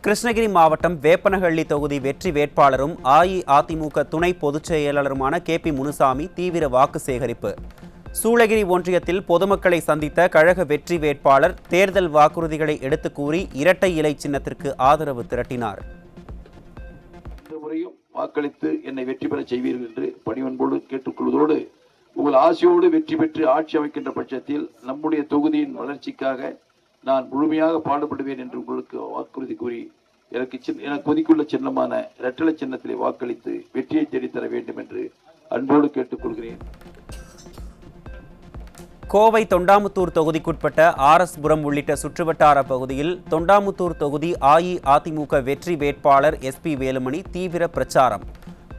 கிருஷ்ணகிரி மாவட்டம் வேப்பனஹள்ளி தொகுதி வெற்றி வேட்பாளரும் அஇஅதிமுக துணை பொதுச் செயலாளருமான KP முனுசாமி தீவிர வாக்கு சேகரிப்பு. சூளகிரி ஒன்றியத்தில் பொதுமக்களை சந்தித்த கழக வெற்றி வேட்பாளர் தேர்தல் வாக்குறுதிகளை எடுத்துக் கூறி இரட்டை இலை சின்னத்திற்கு ஆதரவு திரட்டினார். இந்த முறையும் வாக்களித்து என்னை வெற்றி பெற செய்வீர்கள் என்று பணிவன்போடு கேட்டுக்கொள்வதோடு, உங்கள் ஆசையோடு வெற்றி பெற்று ஆட்சி அமைக்கின்ற பட்சத்தில் நம்முடைய தொகுதியின் வளர்ச்சிக்காக நான் முழுமையாக பாடுபடுவேன் என்று உங்களுக்கு வாக்குறுதி கூறி எனக்கு ஒதுக்கியுள்ள சின்னமான இரட்டை சின்னத்திலே வாக்களித்து வெற்றியை தேடித்தர வேண்டும் என்று அன்போடு கேட்டுக்கொள்கிறேன். கோவை தொண்டாமுத்தூர் தொகுதிக்குட்பட்ட RS-புரம் உள்ளிட்ட சுற்றுவட்டார பகுதியில் தொண்டாமுத்தூர் தொகுதி அஇஅதிமுக வெற்றி வேட்பாளர் SP வேலுமணி தீவிர பிரச்சாரம்.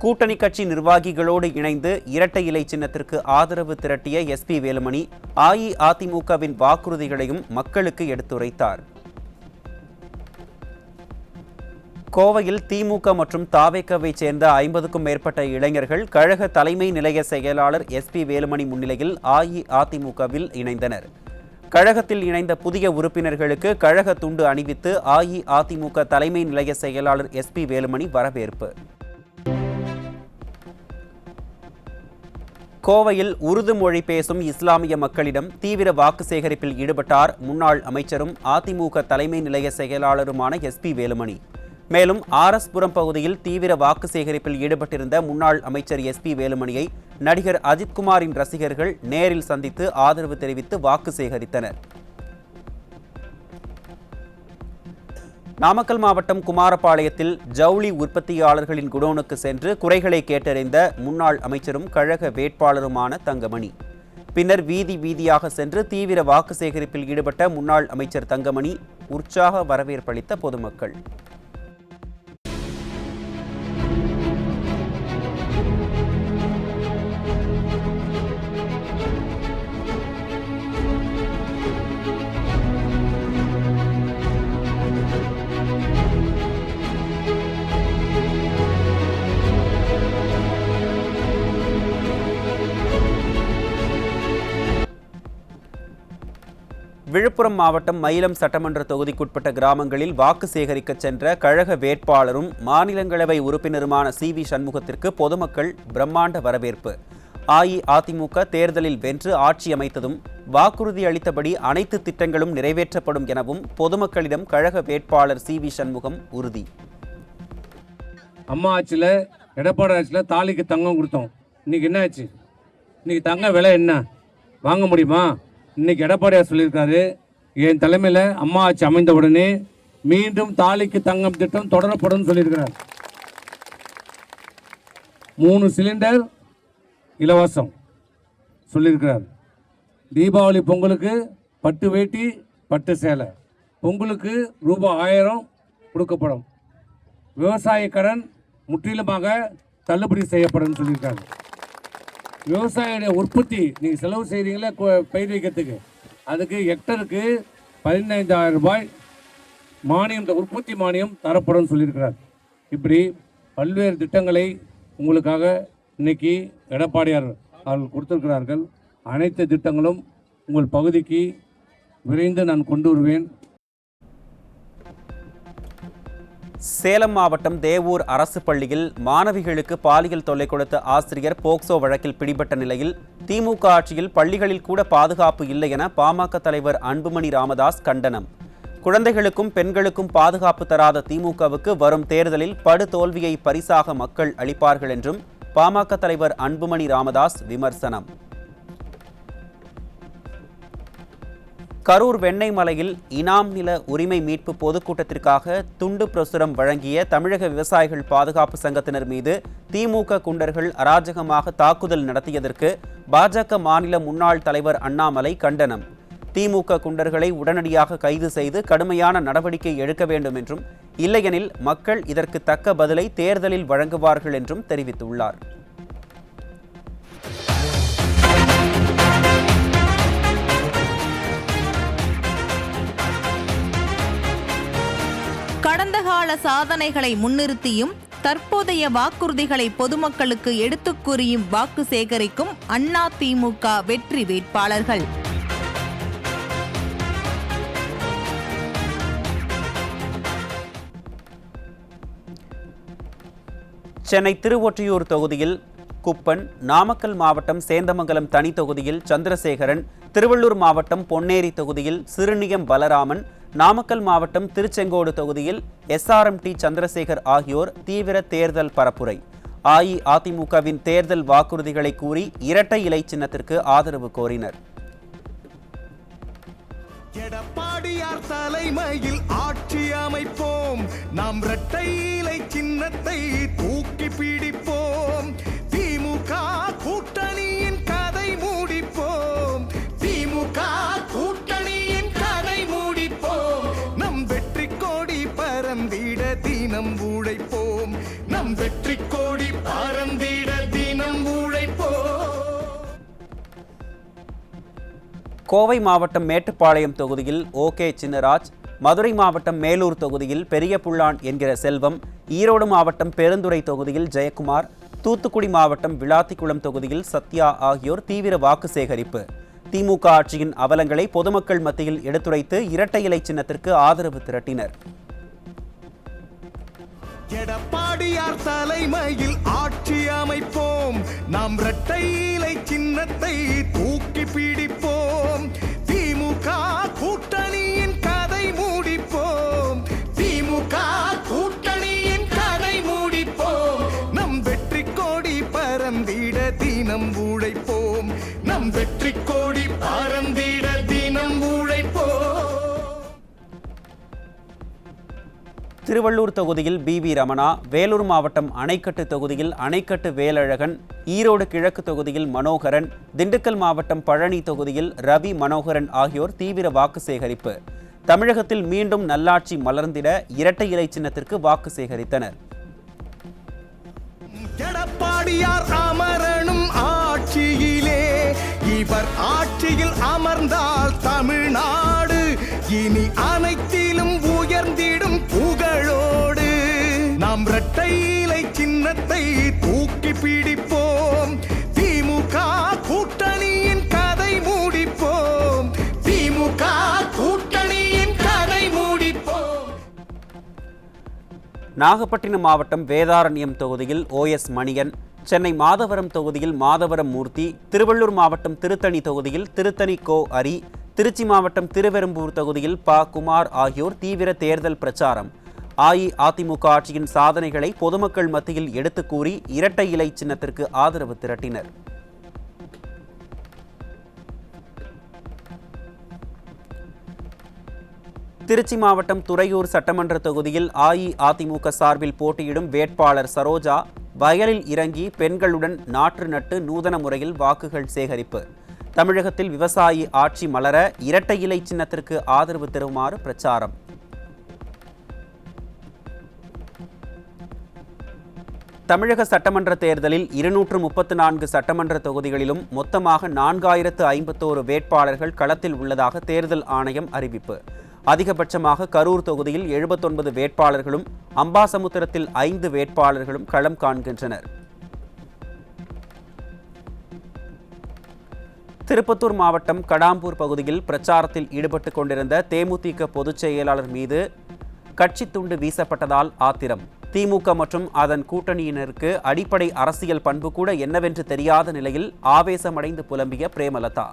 கூட்டணி கட்சி நிர்வாகிகளோடு இணைந்து இரட்டை இலை சின்னத்திற்கு ஆதரவு திரட்டிய SP வேலுமணி அஇஅதிமுகவின் வாக்குறுதிகளையும் மக்களுக்கு எடுத்துரைத்தார். கோவையில் திமுக மற்றும் தாவேகவை சேர்ந்த 50க்கும் மேற்பட்ட இளைஞர்கள் கழக தலைமை நிலைய செயலாளர் SP வேலுமணி முன்னிலையில் அஇஅதிமுகவில் இணைந்தனர். கழகத்தில் இணைந்த புதிய உறுப்பினர்களுக்கு கழக துண்டு அணிவித்து அஇஅதிமுக தலைமை நிலைய செயலாளர் SP வேலுமணி வரவேற்பு. கோவையில் உருது மொழி பேசும் இஸ்லாமிய மக்களிடம் தீவிர வாக்கு சேகரிப்பில் ஈடுபட்டார் முன்னாள் அமைச்சரும் அதிமுக தலைமை நிலைய செயலாளருமான SP வேலுமணி. மேலும் RS-புரம் பகுதியில் தீவிர வாக்கு சேகரிப்பில் ஈடுபட்டிருந்த முன்னாள் அமைச்சர் SP வேலுமணியை நடிகர் அஜித்குமாரின் ரசிகர்கள் நேரில் சந்தித்து ஆதரவு தெரிவித்து வாக்கு சேகரித்தனர். நாமக்கல் மாவட்டம் குமாரபாளையத்தில் ஜவுளி உற்பத்தியாளர்களின் குடோனுக்கு சென்று குறைகளை கேட்டறிந்த முன்னாள் அமைச்சரும் கழக வேட்பாளருமான தங்கமணி. பின்னர் வீதி வீதியாக சென்று தீவிர வாக்கு சேகரிப்பில் ஈடுபட்ட முன்னாள் அமைச்சர் தங்கமணி உற்சாக வரவேற்பளித்த பொதுமக்கள். விழுப்புரம் மாவட்டம் மயிலம் சட்டமன்ற தொகுதிக்குட்பட்ட கிராமங்களில் வாக்கு சேகரிக்க சென்ற கழக வேட்பாளரும் மாநிலங்களவை உறுப்பினருமான CV சண்முகத்திற்கு பொதுமக்கள் பிரம்மாண்ட வரவேற்பு. அஇஅதிமுக தேர்தலில் வென்று ஆட்சி அமைத்ததும் வாக்குறுதி அளித்தபடி அனைத்து திட்டங்களும் நிறைவேற்றப்படும் எனவும் பொதுமக்களிடம் கழக வேட்பாளர் CV சண்முகம் உறுதி. அம்மா ஆட்சியில் எடப்பாடி ஆட்சியில் தாலிக்கு தங்கம் கொடுத்தோம். இன்னைக்கு என்ன ஆச்சு? இன்னைக்கு தங்க விலை என்ன வாங்க முடியுமா? இன்னைக்கு எடப்பாடியார் சொல்லியிருக்காரு, என் தலைமையில் அம்மா ஆட்சி அமைந்த உடனே மீண்டும் தாலிக்கு தங்கம் திட்டம் தொடரப்படும் சொல்லியிருக்கிறார். 3 சிலிண்டர் இலவசம் சொல்லியிருக்கிறார். தீபாவளி பொங்கலுக்கு பட்டு வேட்டி பட்டு சேலை, பொங்கலுக்கு ரூபாய் 1000 கொடுக்கப்படும். விவசாய கடன் முற்றிலுமாக தள்ளுபடி செய்யப்படும் சொல்லியிருக்காங்க. விவசாயிய உற்பத்தி நீங்கள் செலவு செய்கிறீங்களே பயிர் வைக்கிறதுக்கு, அதுக்கு ஹெக்டருக்கு 15,000 ரூபாய் மானியம், உற்பத்தி மானியம் தரப்படும் சொல்லியிருக்கிறார். இப்படி பல்வேறு திட்டங்களை உங்களுக்காக இன்னைக்கு எடப்பாடியார் அவர்கள் கொடுத்திருக்கிறார்கள். அனைத்து திட்டங்களும் உங்கள் பகுதிக்கு விரைந்து நான் கொண்டு வருவேன். சேலம் மாவட்டம் தேவூர் அரசு பள்ளியில் மாணவிகளுக்கு பாலியல் தொல்லை கொடுத்த ஆசிரியர் போக்சோ வழக்கில் பிடிபட்ட நிலையில் திமுக ஆட்சியில் பள்ளிகளில் கூட பாதுகாப்பு இல்லை என பாமக தலைவர் அன்புமணி ராமதாஸ் கண்டனம். குழந்தைகளுக்கும் பெண்களுக்கும் பாதுகாப்பு தராத திமுகவுக்கு வரும் தேர்தலில் படு தோல்வியை பரிசாக மக்கள் அளிப்பார்கள் என்றும் பாமக தலைவர் அன்புமணி ராமதாஸ் விமர்சனம். கரூர் வெண்ணெய் மலையில் இனாம் நில உரிமை மீட்பு பொதுக்கூட்டத்திற்காக துண்டு பிரசுரம் வழங்கிய தமிழக விவசாயிகள் பாதுகாப்பு சங்கத்தினர் மீது திமுக குண்டர்கள் அராஜகமாக தாக்குதல் நடத்தியதற்கு பாஜக மாநில முன்னாள் தலைவர் அண்ணாமலை கண்டனம். திமுக குண்டர்களை உடனடியாக கைது செய்து கடுமையான நடவடிக்கை எடுக்க வேண்டும் என்றும், இல்லையெனில் மக்கள் இதற்கு தக்க பதிலை தேர்தலில் வழங்குவார்கள் என்றும் தெரிவித்துள்ளார். கடந்த கால சாதனைகளை முன்னிறுத்தியும் தற்போதைய வாக்குறுதிகளை பொதுமக்களுக்கு எடுத்துக் கூறியும் வாக்கு சேகரிக்கும் அதிமுக வெற்றி வேட்பாளர்கள். சென்னை திருவொற்றியூர் தொகுதியில் குப்பன், நாமக்கல் மாவட்டம் சேந்தமங்கலம் தனி தொகுதியில் சந்திரசேகரன், திருவள்ளூர் மாவட்டம் பொன்னேரி தொகுதியில் சிறுநியம் பலராமன், நாமக்கல் மாவட்டம் திருச்செங்கோடு தொகுதியில் SRMT சந்திரசேகர் ஆகியோர் தீவிர தேர்தல் பரப்புரை. அஇஅதிமுகவின் தேர்தல் வாக்குறுதிகளை கூறி இரட்டை இலை சின்னத்திற்கு ஆதரவு கோரினர். எடப்பாடியார் தலைமையில் ஆட்சி அமைப்போம், நாம் இரட்டை இலை சின்னத்தை தூக்கி பிடிப்போம், திமுக கூட்டணியின் கதை மூடிப்போம், திமுக கூட்டணியின் கதை மூடிப்போம், நம் வெற்றி கோடி பறந்திட தினம் உழைப்போம், நம் வெற்றி கோடி பறந்திட தினம் உழைப்போம். கோவை மாவட்டம் மேட்டுப்பாளையம் தொகுதியில் OK சின்னராஜ், மதுரை மாவட்டம் மேலூர் தொகுதியில் பெரிய புள்ளான் என்கிற செல்வம், ஈரோடு மாவட்டம் பெருந்துறை தொகுதியில் ஜெயக்குமார், தூத்துக்குடி மாவட்டம் விளாத்திக்குளம் தொகுதியில் சத்யா ஆகியோர் தீவிர வாக்கு சேகரிப்பு. திமுக ஆட்சியின் அவலங்களை பொதுமக்கள் மத்தியில் எடுத்துரைத்து இரட்டை இலை சின்னத்திற்கு ஆதரவு திரட்டினர். எடப்பாடியார் தலைமையில் ஆட்சி அமைப்போம், நாம் இரட்டை இலை சின்னத்தை தூக்கி பிடிப்போம், திமுக கூட்டணியின் கதை மூடிப்போம், திமுக கூட்டணியின் கதை மூடிப்போம், நம் வெற்றி கோடி பறந்திட தினம் உழைப்போம், நம் வெற்றி கோடி பறந்திட தினம் உழைப்போம். திருவள்ளூர் தொகுதியில் BV ரமணா, வேலூர் மாவட்டம் அணைக்கட்டு தொகுதியில் அணைக்கட்டு வேலழகன், ஈரோடு கிழக்கு தொகுதியில் மனோகரன், திண்டுக்கல் மாவட்டம் பழனி தொகுதியில் ரவி மனோகரன் ஆகியோர் தீவிர வாக்கு சேகரிப்பு. தமிழகத்தில் மீண்டும் நல்லாட்சி மலர்ந்திட இரட்டை இலை சின்னத்திற்கு வாக்கு சேகரித்தனர். எடப்பாடியார் அமரனும் ஆட்சியிலே, இவர் ஆட்சியில் அமர்ந்தால் தமிழ்நாடு இனி அனைத்திலும் உயர்ந்திடும் புகழோடு, நாம் இரட்டை இலை சின்னத்தை தூக்கி பிடிப்போம், திமுக கூட்டணியின் கதை மூடிப்போம், திமுக கூட்டணியின் கதை மூடிப்போம். நாகப்பட்டினம் மாவட்டம் வேதாரண்யம் தொகுதியில் OS மணியன், சென்னை மாதவரம் தொகுதியில் மாதவரம் மூர்த்தி, திருவள்ளூர் மாவட்டம் திருத்தணி தொகுதியில் திருத்தணி கோ அரி, திருச்சி மாவட்டம் திருவெரும்பூர் தொகுதியில் ப. குமார் ஆகியோர் தீவிர தேர்தல் பிரச்சாரம். அஇஅதிமுக ஆட்சியின் சாதனைகளை பொதுமக்கள் மத்தியில் எடுத்துக் கூறி இரட்டை இலை சின்னத்திற்கு ஆதரவு திரட்டினர். திருச்சி மாவட்டம் துறையூர் சட்டமன்ற தொகுதியில் அஇஅதிமுக சார்பில் போட்டியிடும் வேட்பாளர் சரோஜா வயலில் இறங்கி பெண்களுடன் நாற்று நட்டு நூதன முறையில் வாக்குகள் சேகரிப்பு. தமிழகத்தில் விவசாயி ஆட்சி மலர இரட்டை இலை சின்னத்திற்கு ஆதரவு தருமாறு பிரச்சாரம். தமிழக சட்டமன்ற தேர்தலில் 234 சட்டமன்ற தொகுதிகளிலும் மொத்தமாக 4051 வேட்பாளர்கள் களத்தில் உள்ளதாக தேர்தல் ஆணையம் அறிவிப்பு. அதிகபட்சமாக கரூர் தொகுதியில் 79 வேட்பாளர்களும், அம்பாசமுத்திரத்தில் 5 வேட்பாளர்களும் களம் காண்கின்றனர். திருப்பத்தூர் மாவட்டம் கடாம்பூர் பகுதியில் பிரச்சாரத்தில் ஈடுபட்டு கொண்டிருந்த தேமுதிக பொதுச் செயலாளர் மீது கட்சி துண்டு வீசப்பட்டதால் ஆத்திரம். திமுக மற்றும் அதன் கூட்டணியினருக்கு அடிப்படை அரசியல் பண்பு கூட என்னவென்று தெரியாத நிலையில் ஆவேசமடைந்து புலம்பிய பிரேமலதா.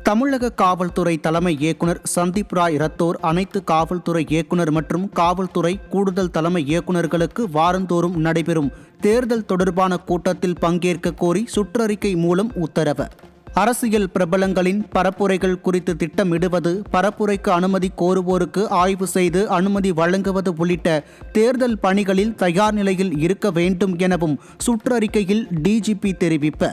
தமிழக காவல்துறை தலைமை இயக்குனர் சந்தீப் ராய் ரத்தோர் அனைத்து காவல்துறை இயக்குனர் மற்றும் காவல்துறை கூடுதல் தலைமை இயக்குநர்களுக்கு வாரந்தோறும் நடைபெறும் தேர்தல் தொடர்பான கூட்டத்தில் பங்கேற்க கோரி சுற்றறிக்கை மூலம் உத்தரவு. அரசியல் பிரபலங்களின் பரப்புரைகள் குறித்து திட்டமிடுவது, பரப்புரைக்கு அனுமதி கோருவோருக்கு ஆய்வு செய்து அனுமதி வழங்குவது உள்ளிட்ட தேர்தல் பணிகளில் தயார் நிலையில் இருக்க வேண்டும் எனவும் சுற்றறிக்கையில் டிஜிபி தெரிவிப்பு.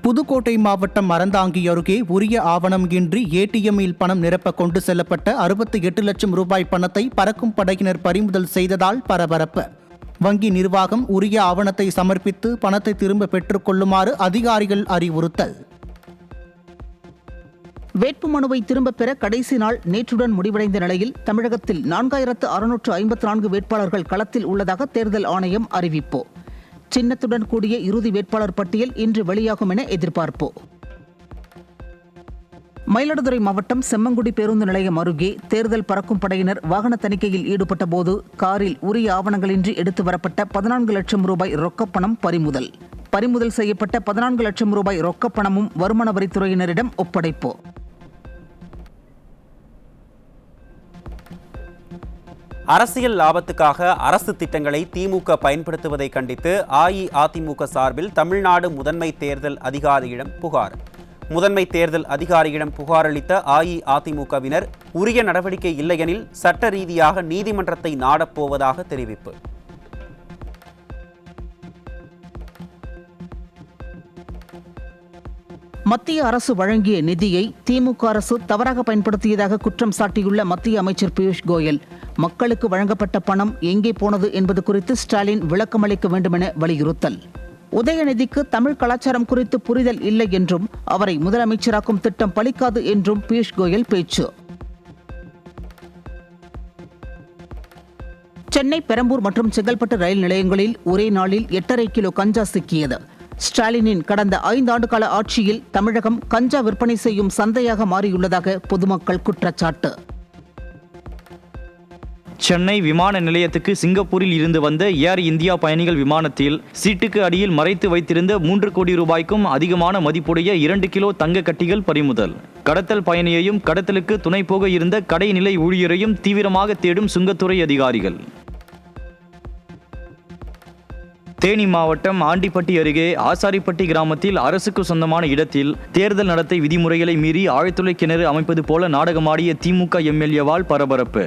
புதுக்கோட்டை மாவட்டம் அறந்தாங்கி அருகே உரிய ஆவணம் இன்றி ATM-இல் பணம் நிரப்ப கொண்டு செல்லப்பட்ட 68 லட்சம் ரூபாய் பணத்தை பறக்கும் படையினர் பறிமுதல் செய்ததால் பரபரப்பு. வங்கி நிர்வாகம் உரிய ஆவணத்தை சமர்ப்பித்து பணத்தை திரும்ப பெற்றுக் கொள்ளுமாறு அதிகாரிகள் அறிவுறுத்தல். வேட்புமனுவை திரும்பப் பெற கடைசி நாள் நேற்றுடன் முடிவடைந்த நிலையில் தமிழகத்தில் 4654 வேட்பாளர்கள் களத்தில் உள்ளதாக தேர்தல் ஆணையம் அறிவிப்பு. சின்னத்துடன் கூடிய இறுதி வேட்பாளர் பட்டியல் இன்று வெளியாகும் என எதிர்பார்ப்பு. மயிலாடுதுறை மாவட்டம் செம்மங்குடி பேருந்து நிலையம் அருகே தேர்தல் பறக்கும் படையினர் வாகன தணிக்கையில் ஈடுபட்ட போது காரில் உரிய ஆவணங்களின்றி எடுத்து வரப்பட்ட 14 லட்சம் ரூபாய் ரொக்கப்பணம் பறிமுதல். பறிமுதல் செய்யப்பட்ட 14 லட்சம் ரூபாய் ரொக்கப்பணமும் வருமான வரித்துறையினரிடம் ஒப்படைப்பு. அரசியல் லாபத்துக்காக அரசு திட்டங்களை திமுக பயன்படுத்துவதை கண்டித்து அஇஅதிமுக சார்பில் தமிழ்நாடு முதன்மை தேர்தல் அதிகாரியிடம் புகார். முதன்மை தேர்தல் அதிகாரியிடம் புகார் அளித்த அஇஅதிமுகவினர் உரிய நடவடிக்கை இல்லையெனில் சட்ட ரீதியாக நீதிமன்றத்தை நாடப்போவதாக தெரிவிப்பு. மத்திய அரசு வழங்கிய நிதியை திமுக அரசு தவறாக பயன்படுத்தியதாக குற்றம் சாட்டியுள்ள மத்திய அமைச்சர் பியூஷ் கோயல், மக்களுக்கு வழங்கப்பட்ட பணம் எங்கே போனது என்பது குறித்து ஸ்டாலின் விளக்கமளிக்க வேண்டுமென வலியுறுத்தல். உதயநிதிக்கு தமிழ் கலாச்சாரம் குறித்து புரிதல் இல்லை என்றும் அவரை முதலமைச்சராக்கும் திட்டம் பலிக்காது என்றும் பியூஷ் கோயல் பேச்சு. சென்னை, பெரம்பூர் மற்றும் செங்கல்பட்டு ரயில் நிலையங்களில் ஒரே நாளில் 8.5 கிலோ கஞ்சா சிக்கியது. ஸ்டாலினின் கடந்த 5 ஆண்டு கால ஆட்சியில் தமிழகம் கஞ்சா விற்பனை செய்யும் சந்தையாக மாறியுள்ளதாக பொதுமக்கள் குற்றச்சாட்டு. சென்னை விமான நிலையத்துக்கு சிங்கப்பூரில் இருந்து வந்த ஏர் இந்தியா பயணிகள் விமானத்தில் சீட்டுக்கு அடியில் மறைத்து வைத்திருந்த 3 கோடி ரூபாய்க்கும் அதிகமான மதிப்புடைய 2 கிலோ தங்க கட்டிகள் பறிமுதல். கடத்தல் பயணியையும் கடத்தலுக்கு துணை போக இருந்த கடைநிலை ஊழியரையும் தீவிரமாக தேடும் சுங்கத்துறை அதிகாரிகள். தேனி மாவட்டம் ஆண்டிப்பட்டி அருகே ஆசாரிப்பட்டி கிராமத்தில் அரசுக்கு சொந்தமான இடத்தில் தேர்தல் நடத்தை விதிமுறைகளை மீறி ஆழ்துளை கிணறு அமைப்பது போல நாடகமாடிய திமுக எம்எல்ஏவால் பரபரப்பு.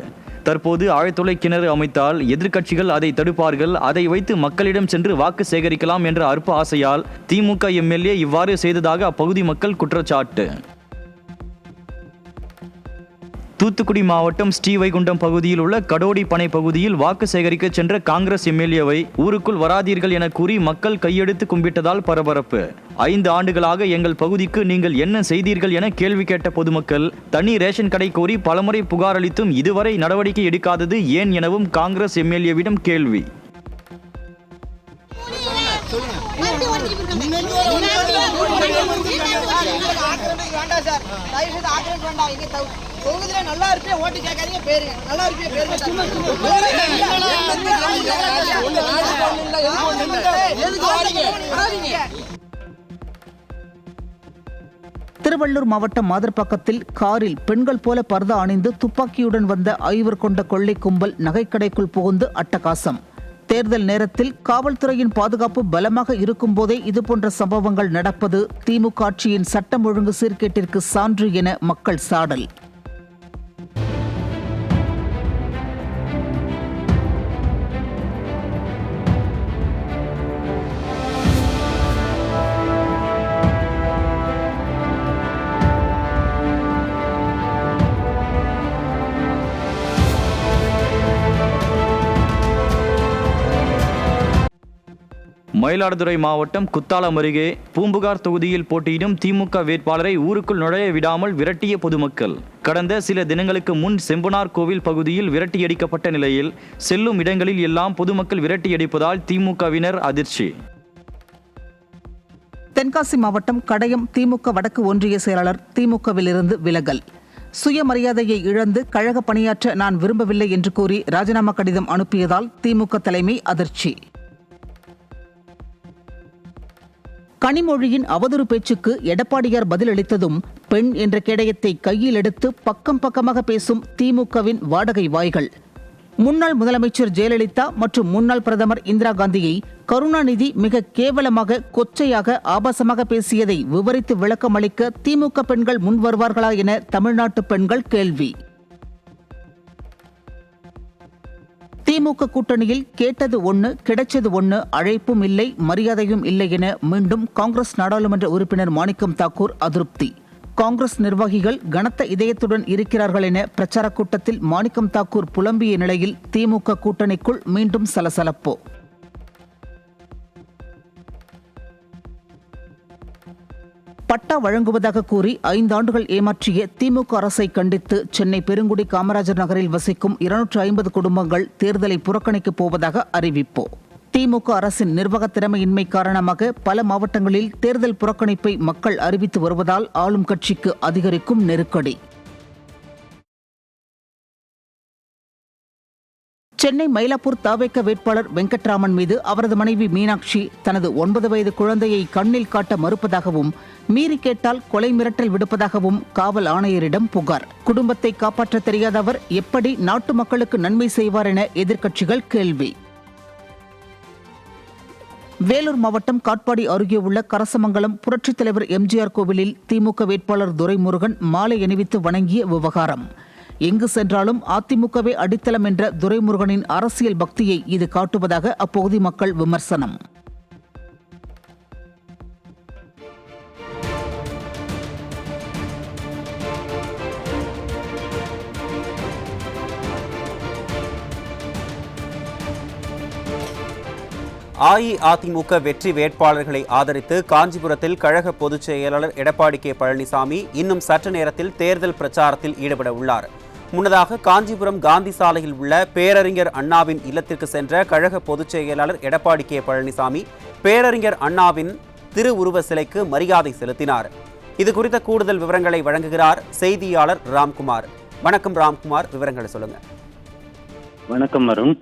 தற்போது ஆழ்துளை கிணறு அமைத்தால் எதிர்க்கட்சிகள் அதை தடுப்பார்கள், அதை வைத்து மக்களிடம் சென்று வாக்கு சேகரிக்கலாம் என்ற அற்ப ஆசையால் திமுக எம்எல்ஏ இவ்வாறு செய்ததாக அப்பகுதி மக்கள் குற்றச்சாட்டு. தூத்துக்குடி மாவட்டம் ஸ்ரீவைகுண்டம் பகுதியில் உள்ள கடோடி பனை பகுதியில் வாக்கு சேகரிக்க சென்ற காங்கிரஸ் எம்எல்ஏவை ஊருக்குள் வராதீர்கள் என கூறி மக்கள் கையெடுத்து கும்பிட்டதால் பரபரப்பு. 5 ஆண்டுகளாக எங்கள் பகுதிக்கு நீங்கள் என்ன செய்தீர்கள் என கேள்வி கேட்ட பொதுமக்கள் தனி ரேஷன் கடை கோரி பலமுறை புகார் அளித்தும் இதுவரை நடவடிக்கை எடுக்காதது ஏன் எனவும் காங்கிரஸ் எம்எல்ஏவிடம் கேள்வி. திருவள்ளூர் மாவட்டம் மாதர்பாக்கத்தில் காரில் பெண்கள் போல பர்தா அணிந்து துப்பாக்கியுடன் வந்த 5 கொண்ட கொள்ளை கும்பல் நகைக்கடைக்குள் புகுந்து அட்டகாசம். தேர்தல் நேரத்தில் காவல்துறையின் பாதுகாப்பு பலமாக இருக்கும் போதே இதுபோன்ற சம்பவங்கள் நடப்பது திமுக ஆட்சியின் சட்டம் ஒழுங்கு சீர்கேட்டிற்கு சான்று என மக்கள் சாடல். மயிலாடுதுறை மாவட்டம் குத்தாலம் அருகே பூம்புகார் தொகுதியில் போட்டியிடும் திமுக வேட்பாளரை ஊருக்குள் நுழைய விடாமல் விரட்டிய பொதுமக்கள். கடந்த சில தினங்களுக்கு முன் செம்பனார் கோவில் பகுதியில் விரட்டியடிக்கப்பட்ட நிலையில் செல்லும் இடங்களில் எல்லாம் பொதுமக்கள் விரட்டியடிப்பதால் திமுகவினர் அதிர்ச்சி. தென்காசி மாவட்டம் கடையம் திமுக வடக்கு ஒன்றிய செயலாளர் திமுகவிலிருந்து விலகல். சுயமரியாதையை இழந்து கழக பணியாற்ற நான் விரும்பவில்லை என்று கூறி ராஜினாமா கடிதம் அனுப்பியதால் திமுக தலைமை அதிர்ச்சி. கனிமொழியின் அவதூறு பேச்சுக்கு எடப்பாடியார் பதிலளித்ததும் பெண் என்ற கேடயத்தை கையில் எடுத்து பக்கம் பக்கமாக பேசும் திமுகவின் வாடகை வாய்கள். முன்னாள் முதலமைச்சர் ஜெயலலிதா மற்றும் முன்னாள் பிரதமர் இந்திரா காந்தியை கருணாநிதி மிக கேவலமாக கொச்சையாக ஆபாசமாக பேசியதை விவரித்து விளக்கம் அளிக்க திமுக பெண்கள் முன் வருவார்களா என தமிழ்நாட்டு பெண்கள் கேள்வி. திமுக கூட்டணியில் கேட்டது ஒன்று கிடைச்சது ஒன்று, அழைப்பும் இல்லை மரியாதையும் இல்லை என மீண்டும் காங்கிரஸ் நாடாளுமன்ற உறுப்பினர் மாணிக்கம் தாக்கூர் அதிருப்தி. காங்கிரஸ் நிர்வாகிகள் கனத்த இதயத்துடன் இருக்கிறார்கள் என பிரச்சார கூட்டத்தில் மாணிக்கம் தாக்கூர் புலம்பிய நிலையில் திமுக கூட்டணிக்குள் மீண்டும் சலசலப்பு. பட்டா வழங்குவதாக கூறி 5 ஆண்டுகள் ஏமாற்றிய திமுக அரசை கண்டித்து சென்னை பெருங்குடி காமராஜர் நகரில் வசிக்கும் 250 குடும்பங்கள் தேர்தலை புறக்கணிக்கப் போவதாக அறிவிப்பு. திமுக அரசின் நிர்வாக திறமையின்மை காரணமாக பல மாவட்டங்களில் தேர்தல் புறக்கணிப்பை மக்கள் அறிவித்து வருவதால் ஆளும் கட்சிக்கு அதிகரிக்கும் நெருக்கடி. சென்னை மயிலாப்பூர் தவேக வேட்பாளர் வெங்கட்ராமன் மீது அவரது மனைவி மீனாட்சி தனது 9 வயது குழந்தையை கண்ணில் காட்ட மறுப்பதாகவும் மீறி கேட்டால் கொலை மிரட்டல் விடுப்பதாகவும் காவல் ஆணையரிடம் புகார். குடும்பத்தை காப்பாற்ற தெரியாத அவர் எப்படி நாட்டு மக்களுக்கு நன்மை செய்வார் என எதிர்க்கட்சிகள் கேள்வி. வேலூர் மாவட்டம் காட்பாடி அருகே உள்ள கரசமங்கலம் புரட்சித் தலைவர் எம்ஜிஆர் கோவிலில் திமுக வேட்பாளர் துரைமுருகன் மாலை அணிவித்து வணங்கிய விவகாரம். எங்கு சென்றாலும் அதிமுகவே அடித்தளம் என்ற துரைமுருகனின் அரசியல் பக்தியை இது காட்டுவதாக அப்பகுதி மக்கள் விமர்சனம். அஇஅதிமுக வெற்றி வேட்பாளர்களை ஆதரித்து காஞ்சிபுரத்தில் கழக பொதுச் செயலாளர் எடப்பாடி கே பழனிசாமி இன்னும் சற்று நேரத்தில் தேர்தல் பிரச்சாரத்தில் ஈடுபட உள்ளார். முன்னதாக காஞ்சிபுரம் காந்தி சாலையில் உள்ள பேரறிஞர் அண்ணாவின் இல்லத்திற்கு சென்ற கழக பொதுச் செயலாளர் எடப்பாடி கே பழனிசாமி பேரறிஞர் அண்ணாவின் திருவுருவ சிலைக்கு மரியாதை செலுத்தினார். இது குறித்த கூடுதல் விவரங்களை வழங்குகிறார் செய்தியாளர் ராம்குமார். வணக்கம் ராம்குமார், விவரங்களை சொல்லுங்க. வணக்கம் அருண்.